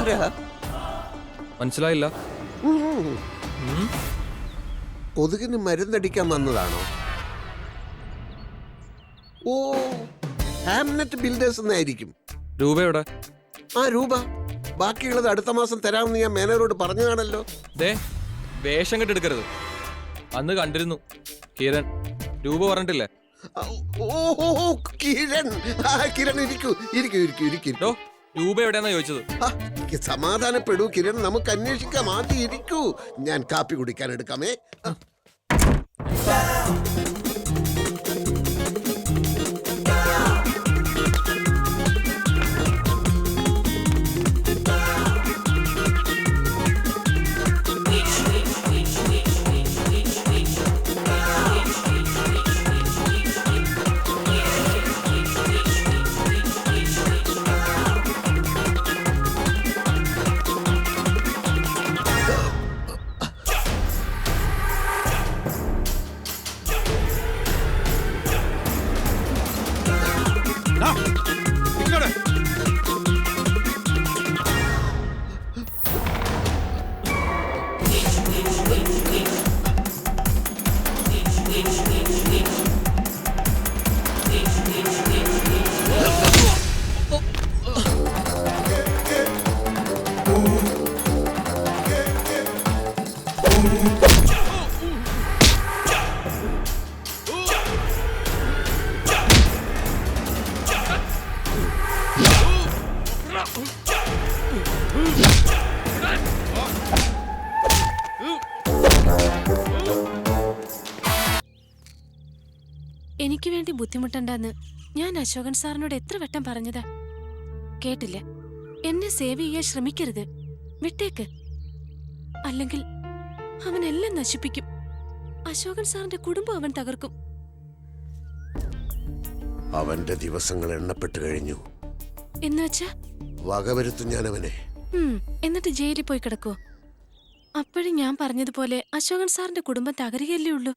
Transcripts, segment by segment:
ആരാ? മനസ്സിലായില്ല. കൊതുകിന് മരുന്നടിക്കാൻ വന്നതാണോ? ഓ, ഹാംനെറ്റ് ബിൽഡേഴ്സ് എന്നായിരിക്കും. രൂപ എവിടെ? ആ രൂപ ബാക്കിയുള്ളത് അടുത്ത മാസം തരാമെന്ന് ഞാൻ മാനേജറോട് പറഞ്ഞതാണല്ലോ. ദേ വേഷം കെട്ടെടുക്കരുത്. അന്ന് കണ്ടിരുന്നു കിരൺ. രൂപ പറഞ്ഞിട്ടില്ലേ? ഓ കിരൺ, കിരൺ ഇരിക്കൂ ഇരിക്കൂ ഇരിക്കൂ ഇരിക്കൂ. രൂപ എവിടെയാന്നാ ചോദിച്ചത്. സമാധാനപ്പെടൂ കിരൺ, നമുക്ക് അന്വേഷിക്കാം. ആദ്യം ഇരിക്കൂ, ഞാൻ കാപ്പി കുടിക്കാൻ എടുക്കാമേ. എനിക്ക് വേണ്ടി ബുദ്ധിമുട്ടണ്ടെന്ന് ഞാൻ അശോകൻ സാറിനോട് എത്ര വട്ടം പറഞ്ഞതാ. കേട്ടില്ല. എന്നെ സേവ് ചെയ്യാൻ ശ്രമിക്കരുത്, വിട്ടേക്ക്. അല്ലെങ്കിൽ അവനെല്ലാം നശിപ്പിക്കും. അശോകൻ സാറിന്റെ കുടുംബം അവൻ തകർക്കും. അവന്റെ ദിവസങ്ങൾ എണ്ണപ്പെട്ട് കഴിഞ്ഞു. എന്നുവെച്ചാ വകവരുത്തും ഞാൻ അവനെ. എന്നിട്ട് ജയിലിൽ പോയി കിടക്കുവോ? അപ്പോഴും ഞാൻ പറഞ്ഞതുപോലെ അശോകൻ സാറിന്റെ കുടുംബം തകരുകയല്ലേ ഉള്ളൂ.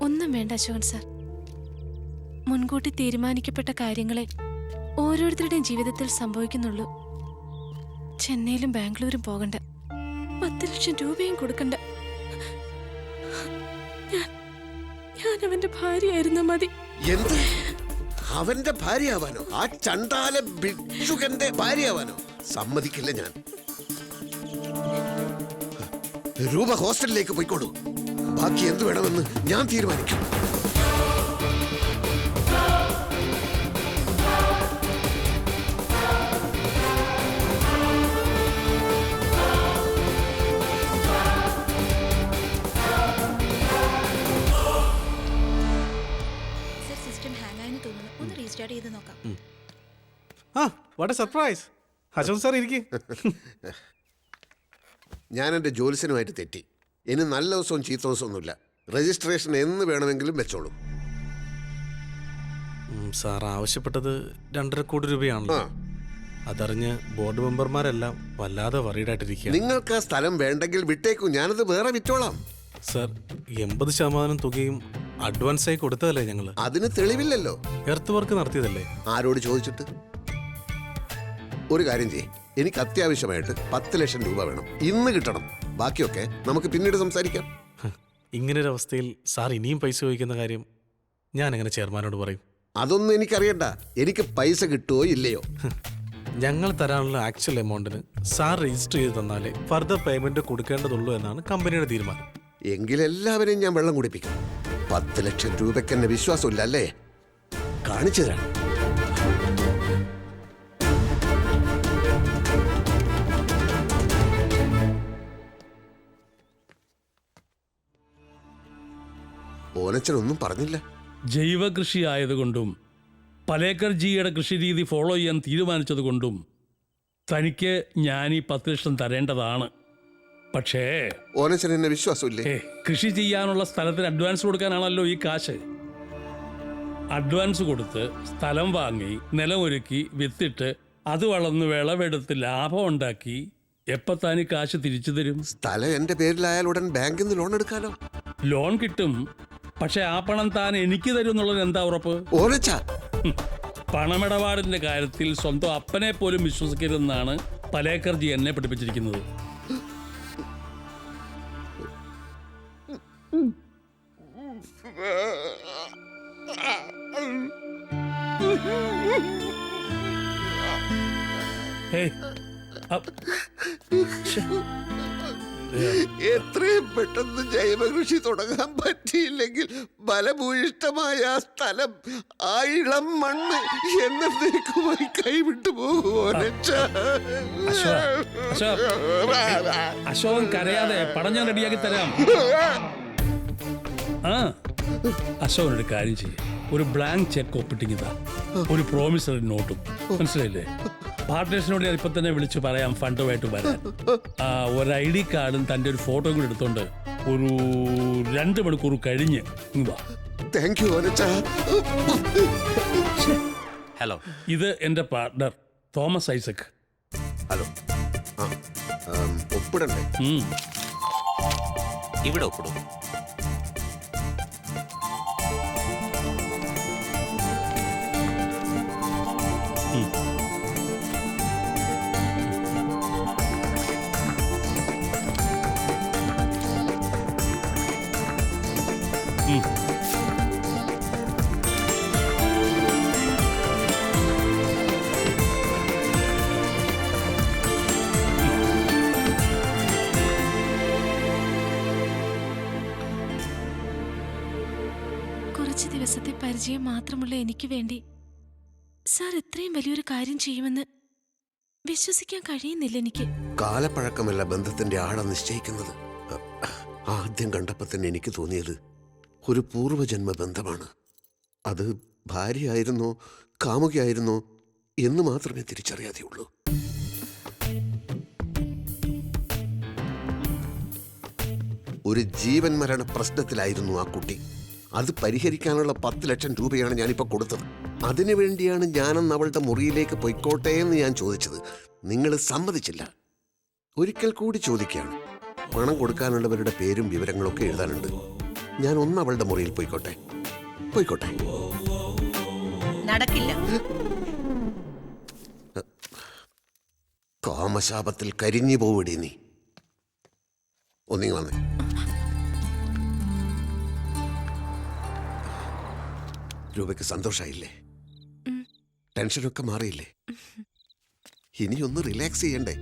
ഒന്നും വേണ്ട അശോകൻ സാർ. മുൻകൂട്ടി തീരുമാനിക്കപ്പെട്ട കാര്യങ്ങളെ ഓരോരുത്തരുടെയും ജീവിതത്തിൽ സംഭവിക്കുന്നുള്ളൂ. ചെന്നൈയിലും ബാംഗ്ലൂരും പോകണ്ട, 10 ലക്ഷം രൂപയും കൊടുക്കണ്ട. ഞാൻ അവന്റെ ഭാര്യയായിരുന്ന മതി. എന്ത്? അവന്റെ ഭാര്യയാവാനോ? ആ ചണ്ടാല ഭിക്ഷുകന്റെ ഭാര്യയാവാനോ? സമ്മതിക്കില്ല ഞാൻ. രൂപ ഹോസ്റ്റലിലേക്ക് പോയിക്കോളൂ. ബാക്കി എന്ത് വേണമെന്ന് ഞാൻ തീരുമാനിക്കും. സിസ്റ്റം ഹാങ് ആയെന്ന് തോന്നുന്നു. ഒന്ന് റീസ്റ്റാർട്ട് ചെയ്ത് നോക്കാം. What A surprise. Ashok sir ഇരിക്ക്. ഞാൻ എൻ്റെ ജോലിസിനുമായിട്ട് തെറ്റി. ഇനി നല്ല ദിവസവും ചീത്ത ദിവസമൊന്നുമില്ല. രജിസ്ട്രേഷൻ എന്ന് വേണമെങ്കിലും വെച്ചോളൂ. സാർ ആവശ്യപ്പെട്ടത് 2.5 കോടി രൂപയാണല്ലോ. അതറിഞ്ഞ് ബോർഡ് മെമ്പർമാരെല്ലാം വല്ലാതെ വറീഡായിട്ടിരിക്കുക. നിങ്ങൾക്ക് ആ സ്ഥലം വേണ്ടെങ്കിൽ വിട്ടേക്കൂ, ഞാനത് വേറെ വിറ്റോളാം. സാർ 80% തുകയും അഡ്വാൻസായി കൊടുത്തതല്ലേ ഞങ്ങൾ? അതിന് തെളിവില്ലല്ലോ. Earth work നടത്തിയതല്ലേ? ആരോട് ചോദിച്ചിട്ട്? ഒരു കാര്യം ചെയ്യ്, എനിക്ക് അത്യാവശ്യമായിട്ട് 10 ലക്ഷം രൂപ വേണം. ഇന്ന് കിട്ടണം. ബാക്കിയൊക്കെ നമുക്ക് പിന്നീട് സംസാരിക്കാം. ഇങ്ങനൊരവസ്ഥയിൽ സാർ ഇനിയും പൈസ ചോദിക്കുന്ന കാര്യം ഞാൻ എങ്ങനെ ചെയർമാനോട് പറയും? അതൊന്നും എനിക്കറിയണ്ട. എനിക്ക് പൈസ കിട്ടുമോ ഇല്ലയോ? ഞങ്ങൾ തരാനുള്ള ആക്ച്വൽ എമൗണ്ടിന് സാർ രജിസ്റ്റർ ചെയ്ത് തന്നാലേ ഫർദർ പേയ്മെന്റ് കൊടുക്കേണ്ടതുള്ളൂ എന്നാണ് കമ്പനിയുടെ തീരുമാനം. എങ്കിലെല്ലാവരെയും ഞാൻ വെള്ളം കുടിപ്പിക്കും. 10 ലക്ഷം രൂപയ്ക്ക് എന്നെ വിശ്വാസമില്ല അല്ലേ? കാണിച്ചു തരാം. ഓനച്ചനൊന്നും പറഞ്ഞില്ല. ജൈവ കൃഷി ആയതുകൊണ്ടും പലേക്കർജിയുടെ കൃഷിരീതി ഫോളോ ചെയ്യാൻ തീരുമാനിച്ചതുകൊണ്ടും തനിക്ക് ഞാൻ ഈ 10 ലക്ഷം തരേണ്ടതാണ്. പക്ഷേ ഓനച്ചൻ എന്നെ വിശ്വാസമില്ലേ? കൃഷി ചെയ്യാനുള്ള സ്ഥലത്തിന് അഡ്വാൻസ് കൊടുക്കാനാണല്ലോ ഈ കാശ്. അഡ്വാൻസ് കൊടുത്ത് സ്ഥലം വാങ്ങി നിലമൊരുക്കി വിത്തിട്ട് അത് വളർന്ന് വിളവെടുത്ത് ലാഭം ഉണ്ടാക്കി എപ്പത്താൻ ഈ കാശ് തിരിച്ചു തരും? സ്ഥലം എന്റെ പേരിലായാൽ ഉടൻ ബാങ്കിൽ നിന്ന് ലോൺ എടുക്കാലോ. ലോൺ കിട്ടും, പക്ഷെ ആ പണം താൻ എനിക്ക് തരും എന്നുള്ളത് എന്താ ഉറപ്പ്? ഓനച്ച പണമിടപാടിന്റെ കാര്യത്തിൽ സ്വന്തം അപ്പനെ പോലും വിശ്വസിക്കരുതെന്നാണ് പലേക്കർജി എന്നെ പഠിപ്പിച്ചിരിക്കുന്നത്. ഹേയ്, എത്രയും പെട്ടെന്ന് ജൈവകൃഷി തുടങ്ങാൻ പറ്റിയില്ലെങ്കിൽ ബലഭൂയിഷ്ടമായ ആ സ്ഥലം, ആ ഇളം മണ്ണ് എന്നേക്കുമായി കൈവിട്ടു അശോകൻ കരയാതെ പടം ഞാൻ റെഡിയാക്കി തരാം. ആ അശോകൻ ഒരു കാര്യം ചെയ്യും, ഒരു ബ്ലാങ്ക് ചെക്ക് ഒപ്പിട്ടിങ്ങിതാ, ഒരു പ്രോമിസറി നോട്ടും. മനസ്സിലായില്ലേ? പാർട്ട്നേഴ്സിനോട് ഞാൻ ഇപ്പൊ തന്നെ വിളിച്ചു പറയാം ഫണ്ടുമായിട്ട് വരാൻ. ഒരു ID കാർഡും തന്റെ ഒരു ഫോട്ടോയും കൂടി എടുത്തോണ്ട് ഒരു 2 മണിക്കൂർ കഴിഞ്ഞ് വാ. Thank you അനച്ചാ. ഹലോ, ഇത് എന്റെ പാർട്ട്ണർ തോമസ് ഐസക്. ഹലോ. ഒപ്പിടണ്ടേ? ഇവിടെ ഒപ്പിടും. കുറച്ച് ദിവസത്തെ പരിചയം മാത്രമുള്ള എനിക്ക് വേണ്ടി സാർ ഇത്രയും വലിയൊരു കാര്യം ചെയ്യുമെന്ന് വിശ്വസിക്കാൻ കഴിയുന്നില്ല എനിക്ക്. കാലപ്പഴക്കമല്ല ബന്ധത്തിന്റെ ആഴം നിശ്ചയിക്കുന്നത്. ആദ്യം കണ്ടപ്പോൾ തന്നെ എനിക്ക് തോന്നിയത് ഒരു പൂർവ്വജന്മ ബന്ധമാണ്. അത് ഭാര്യയായിരുന്നോ കാമുകയായിരുന്നോ എന്ന് മാത്രമേ തിരിച്ചറിയാതെ ഉള്ളൂ. ഒരു ജീവൻ മരണ പ്രശ്നത്തിലായിരുന്നു ആ കുട്ടി. അത് പരിഹരിക്കാനുള്ള 10 ലക്ഷം രൂപയാണ് ഞാനിപ്പോൾ കൊടുത്തത്. അതിനുവേണ്ടിയാണ് ഞാനന്ന് അവളുടെ മുറിയിലേക്ക് പൊയ്ക്കോട്ടെ എന്ന് ഞാൻ ചോദിച്ചത്. നിങ്ങൾ സമ്മതിച്ചില്ല. ഒരിക്കൽ കൂടി ചോദിക്കുകയാണ്. പണം കൊടുക്കാനുള്ളവരുടെ പേരും വിവരങ്ങളൊക്കെ എഴുതാനുണ്ട്. ഞാൻ ഒന്ന് അവളുടെ മുറിയിൽ പോയിക്കോട്ടെ. നടക്കില്ല. കാമശാപത്തിൽ കരിഞ്ഞു പോവിടി നീ. ഒന്നിങ്ങി വന്നേ. രൂപയ്ക്ക് സന്തോഷായില്ലേ? ടെൻഷനൊക്കെ മാറിയില്ലേ? ഇനിയൊന്ന് റിലാക്സ് ചെയ്യണ്ടേ?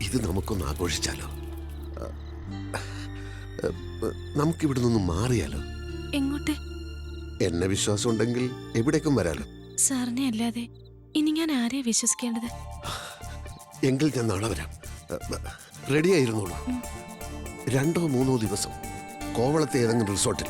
ഇത് നമുക്കൊന്ന് ആഘോഷിച്ചാലോ? നമുക്കിവിടെ നിന്ന് മാറിയാലോ? എങ്ങോട്ട്? എന്നെ വിശ്വാസം ഉണ്ടെങ്കിൽ എവിടേക്കും വരാലോ. സാറിനെ അല്ലാതെ ഇനി ഞാൻ ആരെയാ വിശ്വസിക്കേണ്ടത്? എങ്കിൽ ഞാൻ നാളെ വരാം. റെഡി ആയിരുന്നോളൂ. 2 or 3 ദിവസം കോവളത്തെ ഏതെങ്കിലും റിസോർട്ടിൽ